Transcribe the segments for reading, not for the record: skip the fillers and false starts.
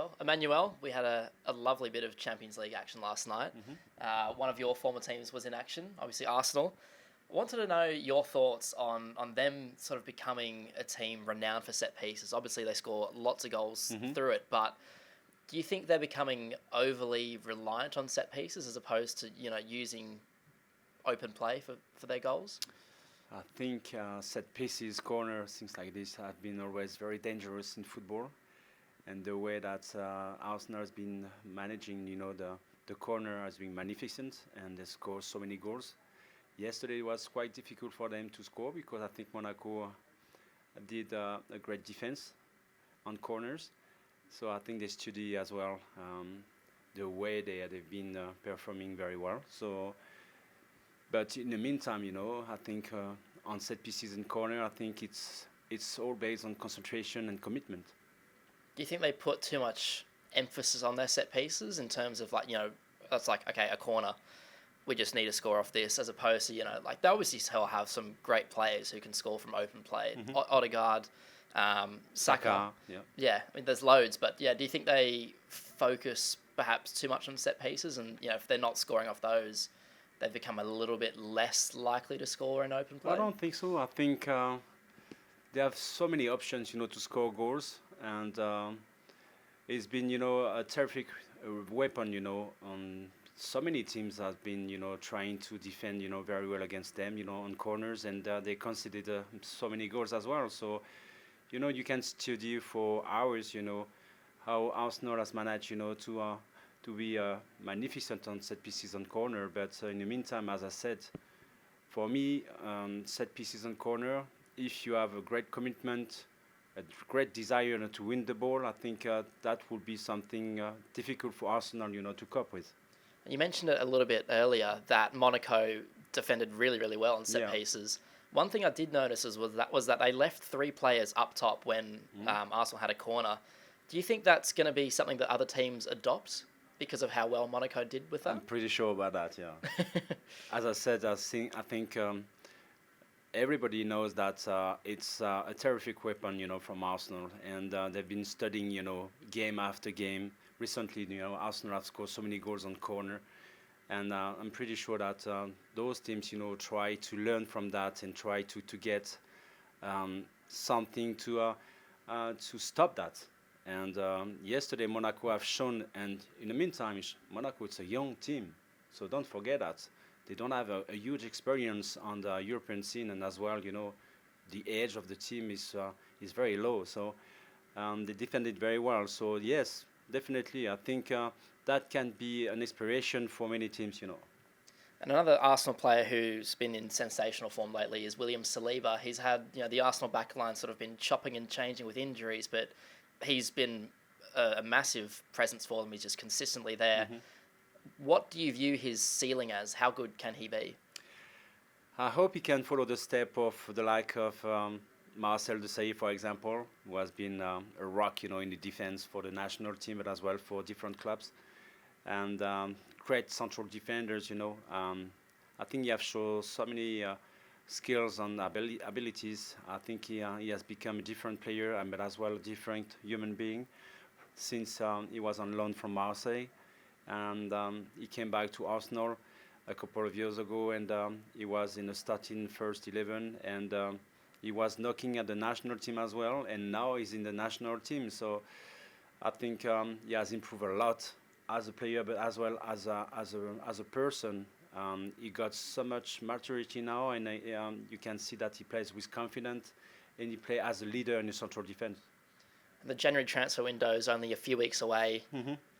well. Emmanuel, we had a lovely bit of Champions League action last night. One of your former teams was in action, obviously Arsenal. I wanted to know your thoughts on them sort of becoming a team renowned for set pieces. Obviously, they score lots of goals through it, but do you think they're becoming overly reliant on set pieces as opposed to, using open play for their goals? I think set pieces, corners, things like this have been always very dangerous in football. And the way that Arsenal has been managing, the corner has been magnificent, and they score so many goals. Yesterday it was quite difficult for them to score because I think Monaco did a great defense on corners. So I think they study as well the way they've been performing very well. So, but in the meantime, I think on set pieces and corner, I think it's all based on concentration and commitment. Do you think they put too much emphasis on their set pieces in terms of that's like, okay, a corner, we just need to score off this, as opposed to, they obviously still have some great players who can score from open play. Odegaard, Saka. Yeah, I mean, there's loads, but do you think they focus perhaps too much on set pieces, and if they're not scoring off those, they've become a little bit less likely to score in open play? I don't think so. I think they have so many options, to score goals, and it's been, a terrific weapon, on so many teams have been, trying to defend, very well against them, on corners, and they conceded so many goals as well. So, you can study for hours, how Arsenal has managed, to be magnificent on set pieces on corner. But in the meantime, as I said, for me, set pieces on corner, if you have a great commitment, a great desire to win the ball, I think that would be something difficult for Arsenal, to cope with. You mentioned it a little bit earlier that Monaco defended really, really well on set pieces. One thing I did notice was that they left 3 players up top when Arsenal had a corner. Do you think that's going to be something that other teams adopt because of how well Monaco did with that? I'm pretty sure about that, yeah. As I said, I think everybody knows that it's a terrific weapon, from Arsenal, and they've been studying, game after game. Recently, Arsenal have scored so many goals on corner, and I'm pretty sure that those teams, try to learn from that and try to get something to stop that. And yesterday, Monaco have shown, and in the meantime, Monaco is a young team, so don't forget that. They don't have a huge experience on the European scene, and as well, the age of the team is very low. So they defended very well. So yes, definitely, I think that can be an inspiration for many teams. And another Arsenal player who's been in sensational form lately is William Saliba. He's had the Arsenal backline sort of been chopping and changing with injuries, but he's been a massive presence for them. He's just consistently there. What do you view his ceiling as? How good can he be? I hope he can follow the step of the like of Marcel Desailly, for example, who has been a rock, in the defense for the national team, but as well for different clubs. And great central defenders, I think he has shown so many skills and abilities. I think he has become a different player, but as well a different human being since he was on loan from Marseille. And he came back to Arsenal a couple of years ago, and he was in the starting first 11, and he was knocking at the national team as well, and now he's in the national team. So I think he has improved a lot as a player, but as well as a person. He got so much maturity now, and you can see that he plays with confidence, and he plays as a leader in the central defense. The January transfer window is only a few weeks away.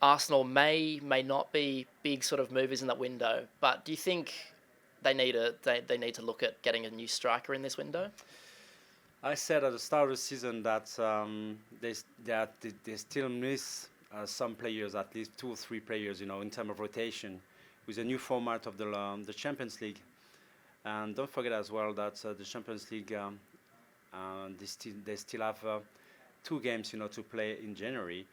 Arsenal may not be big sort of movers in that window, but do you think they need to look at getting a new striker in this window? I said at the start of the season that they still miss some players, at least 2 or 3 players, in terms of rotation, with a new format of the Champions League. And don't forget as well that the Champions League, they still have 2 games, to play in January,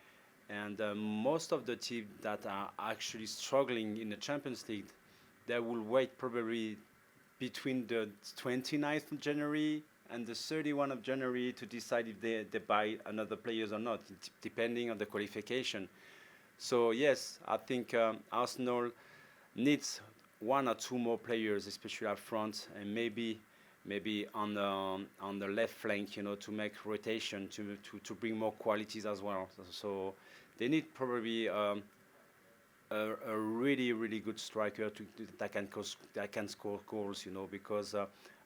and most of the teams that are actually struggling in the Champions League, they will wait probably between the 29th of January and the 31 of January to decide if they buy another players or not, depending on the qualification. So yes, I think Arsenal needs one or two more players, especially up front, and maybe on the left flank, to make rotation to bring more qualities as well. So they need probably a really good striker that can score goals, because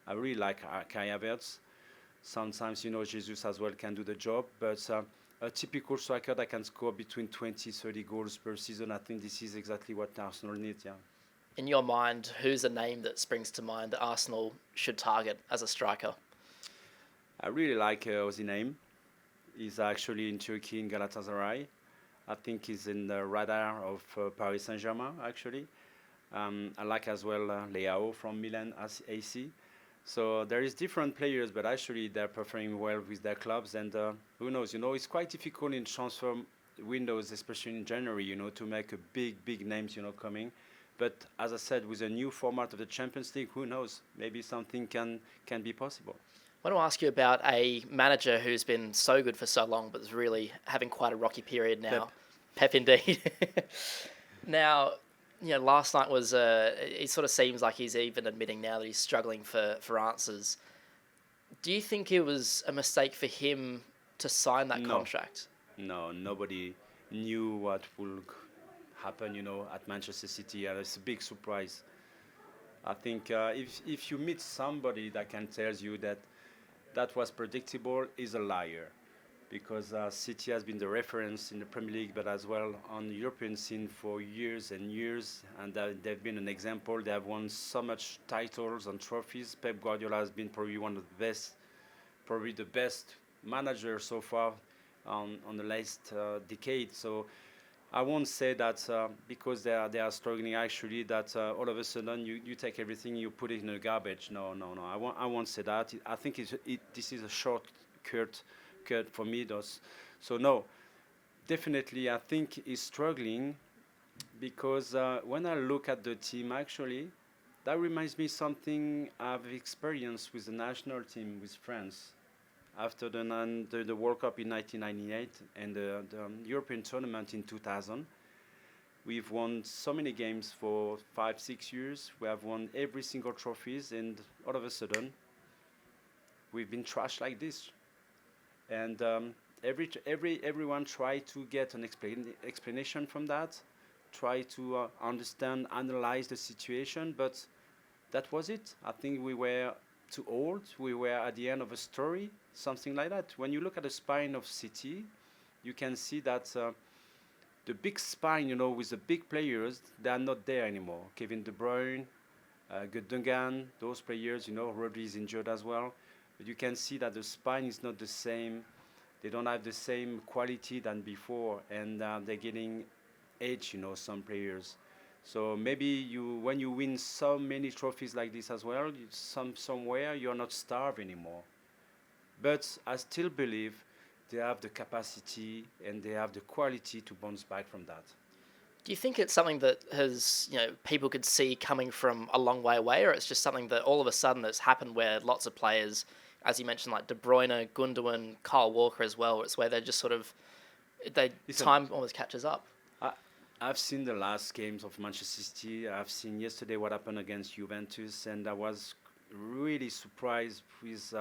I really like Kai Havertz. Sometimes Jesus as well can do the job, but a typical striker that can score between 20-30 goals per season. I think this is exactly what Arsenal needs. Yeah. In your mind, who's a name that springs to mind that Arsenal should target as a striker? I really like Osimhen. He's actually in Turkey in Galatasaray. I think he's in the radar of Paris Saint-Germain, actually. I like as well Leao from Milan as AC. So there is different players, but actually they're performing well with their clubs. And who knows, it's quite difficult in transfer windows, especially in January, to make a big names, coming. But as I said, with a new format of the Champions League, who knows? Maybe something can be possible. I want to ask you about a manager who's been so good for so long, but is really having quite a rocky period now. Pep indeed. Now, last night was. It sort of seems like he's even admitting now that he's struggling for answers. Do you think it was a mistake for him to sign that contract? No, nobody knew what would happen, at Manchester City, and it's a big surprise. I think if you meet somebody that can tell you that was predictable, is a liar, because City has been the reference in the Premier League, but as well on the European scene for years and years, and they've been an example. They have won so much titles and trophies. Pep Guardiola has been probably one of the best, probably the best manager so far on the last decade. So I won't say that because they are struggling actually that all of a sudden you take everything, you put it in the garbage. No. I won't say that. I think this is a shortcut for me. So no, definitely I think he's struggling because when I look at the team actually, that reminds me something I've experienced with the national team with France. After the World Cup in 1998 and the European tournament in 2000, we've won so many games for 5-6 years. We have won every single trophies, and all of a sudden, we've been trashed like this. And everyone tried to get an explanation from that, try to understand, analyze the situation, but that was it. I think we were too old. We were at the end of a story, something like that. When you look at the spine of City, you can see that the big spine, with the big players, they are not there anymore. Kevin De Bruyne, Gundogan, those players, Rodri is injured as well. But you can see that the spine is not the same. They don't have the same quality than before, and they're getting age, some players. So maybe when you win so many trophies like this as well, somewhere you're not starved anymore. But I still believe they have the capacity and they have the quality to bounce back from that. Do you think it's something that has, people could see coming from a long way away, or it's just something that all of a sudden has happened where lots of players, as you mentioned, like De Bruyne, Gundogan, Kyle Walker as well, it's where they're just sort of, time almost catches up? I've seen the last games of Manchester City. I've seen yesterday what happened against Juventus, and I was really surprised with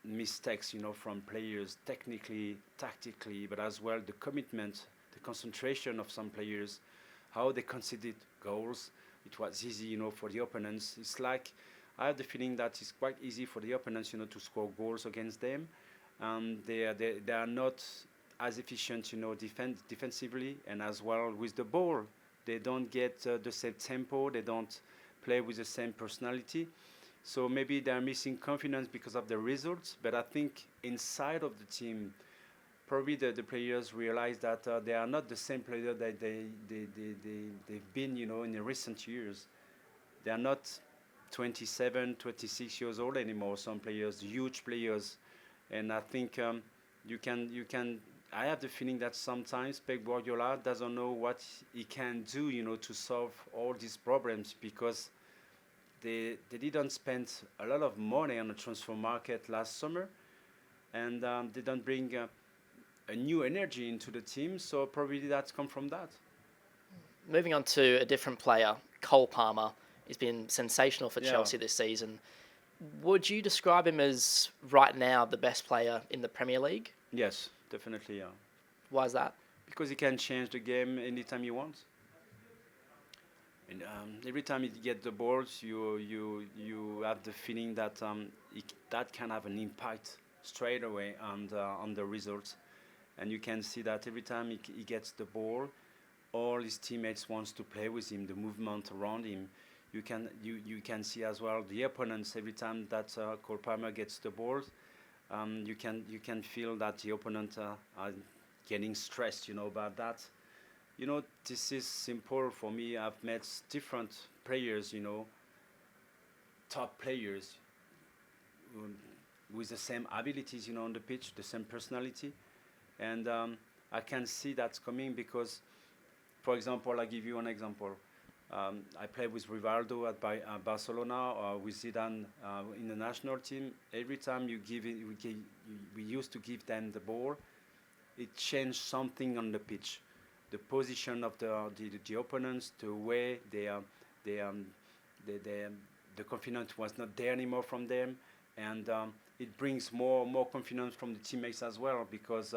mistakes, from players, technically, tactically, but as well the commitment, the concentration of some players, how they conceded goals. It was easy, for the opponents. It's like I have the feeling that it's quite easy for the opponents, to score goals against them. They are not as efficient, defensively, and as well with the ball. They don't get the same tempo. They don't play with the same personality. So maybe they're missing confidence because of the results. But I think inside of the team, probably the players realize that they are not the same player that they've been, in the recent years. They are not 27, 26 years old anymore. Some players, huge players, and I think you can. I have the feeling that sometimes Pep Guardiola doesn't know what he can do, to solve all these problems, because they didn't spend a lot of money on the transfer market last summer, and they don't bring a new energy into the team. So probably that's come from that. Moving on to a different player, Cole Palmer. He's been sensational for Yeah. Chelsea this season. Would you describe him as right now the best player in the Premier League? Yes, definitely. Yeah, Why is that? because he can change the game anytime he wants. And every time you get the balls, you have the feeling that that can have an impact straight away on the results. And you can see that every time he gets the ball, all his teammates wants to play with him. The movement around him, you can see as well the opponents every time that Cole Palmer gets the ball. You can feel that the opponent are getting stressed, about that. This is simple for me. I've met different players, top players um, with the same abilities, on the pitch, the same personality. And I can see that's coming because, for example, I give you an example. I played with Rivaldo at Barcelona or with Zidane in the national team. Every time we used to give them the ball, it changed something on the pitch. The position of the opponents, the way they the confidence was not there anymore from them, and it brings more confidence from the teammates as well because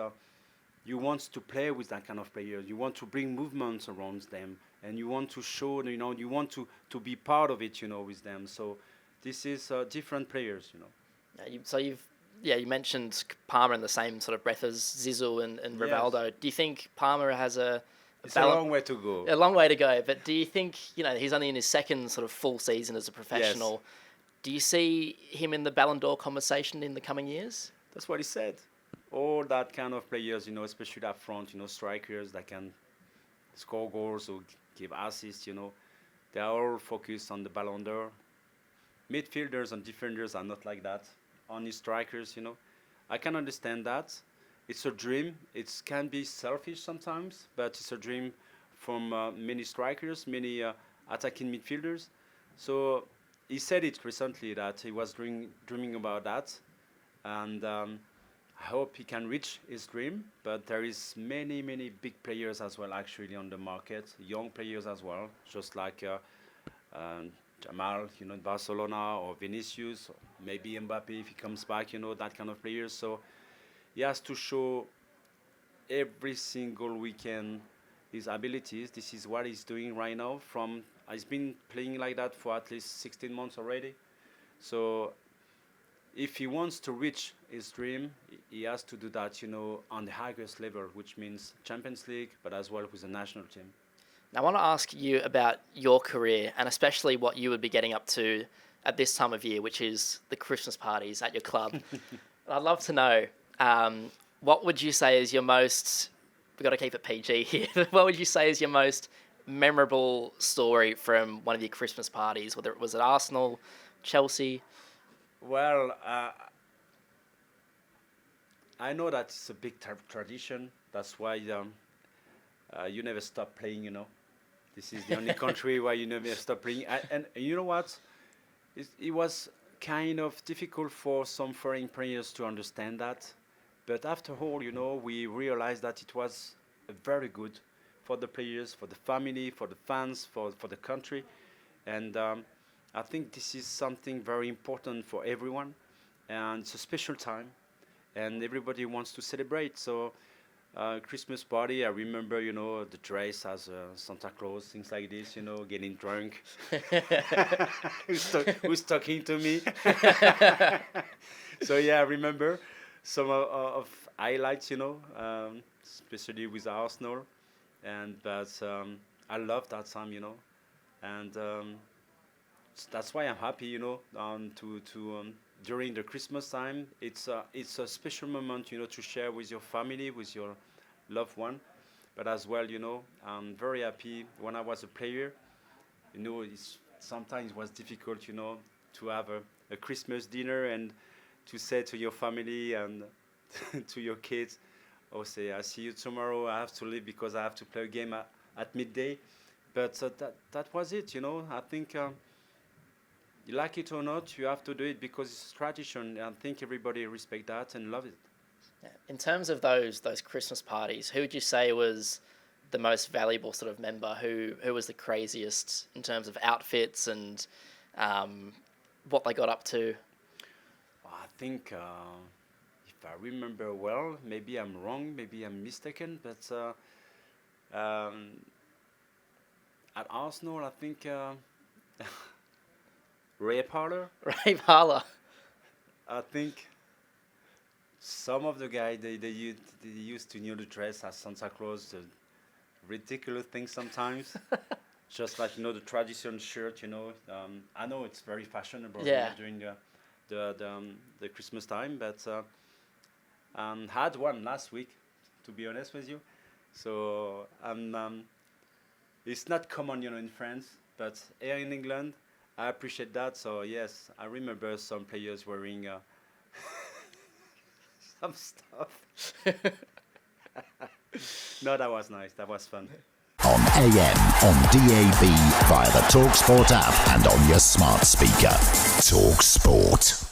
you want to play with that kind of players. You want to bring movements around them, and you want to show, you want to be part of it, with them. So this is different players. You mentioned Palmer in the same sort of breath as Zizou and Yes. Rivaldo. Do you think Palmer has It's a long way to go. a long way to go, but do you think, he's only in his second sort of full season as a professional. Yes. Do you see him in the Ballon d'Or conversation in the coming years? That's what he said. All that kind of players, especially up front, strikers that can score goals or give assists, they are all focused on the Ballon d'Or. Midfielders and defenders are not like that. Only strikers, I can understand that. It's a dream. It can be selfish sometimes, but it's a dream from many strikers, many attacking midfielders. So he said it recently that he was dreaming about that, and I hope he can reach his dream. But there is many big players as well actually on the market, young players as well, just like Jamal, in Barcelona, or Vinicius, or maybe Mbappe if he comes back, that kind of players. So he has to show every single weekend his abilities. This is what he's doing right now. He's been playing like that for at least 16 months already. So if he wants to reach his dream, he has to do that, on the highest level, which means Champions League, but as well with the national team. Now, I want to ask you about your career and especially what you would be getting up to at this time of year, which is the Christmas parties at your club. And I'd love to know, what would you say is your most, we've got to keep it PG here, what would you say is your most memorable story from one of your Christmas parties, whether it was at Arsenal, Chelsea? Well, I know that it's a big tradition. That's why you never stop playing, This is the only country where you never stop playing. And you know what? It was kind of difficult for some foreign players to understand that. But after all, we realized that it was very good for the players, for the family, for the fans, for the country. And I think this is something very important for everyone. And it's a special time. And everybody wants to celebrate. So Christmas party, I remember, the dress as Santa Claus, things like this, getting drunk. Who's talking to me? So yeah, I remember some of highlights, especially with Arsenal, but I love that time, and that's why I'm happy, during the Christmas time, it's a special moment, to share with your family, with your loved one, but as well, I'm very happy when I was a player. Sometimes it was difficult, to have a Christmas dinner and to say to your family and to your kids, say, I see you tomorrow, I have to leave because I have to play a game at midday. But that was it, I think You like it or not, you have to do it because it's tradition. I think everybody respect that and love it. Yeah. In terms of those Christmas parties, who would you say was the most valuable sort of member? Who was the craziest in terms of outfits and what they got up to? I think, if I remember well, maybe I'm wrong, maybe I'm mistaken, but at Arsenal, I think Ray Parler. Ray Parler. I think some of the guys they used to the dress as Santa Claus, the ridiculous things sometimes. Just like the tradition shirt, I know it's very fashionable during the Christmas time, but had one last week, to be honest with you. So it's not common, in France, but here in England, I appreciate that. So yes, I remember some players wearing some stuff. No, that was nice. That was fun. On AM, on DAB, via the talkSPORT app and on your smart speaker. talkSPORT.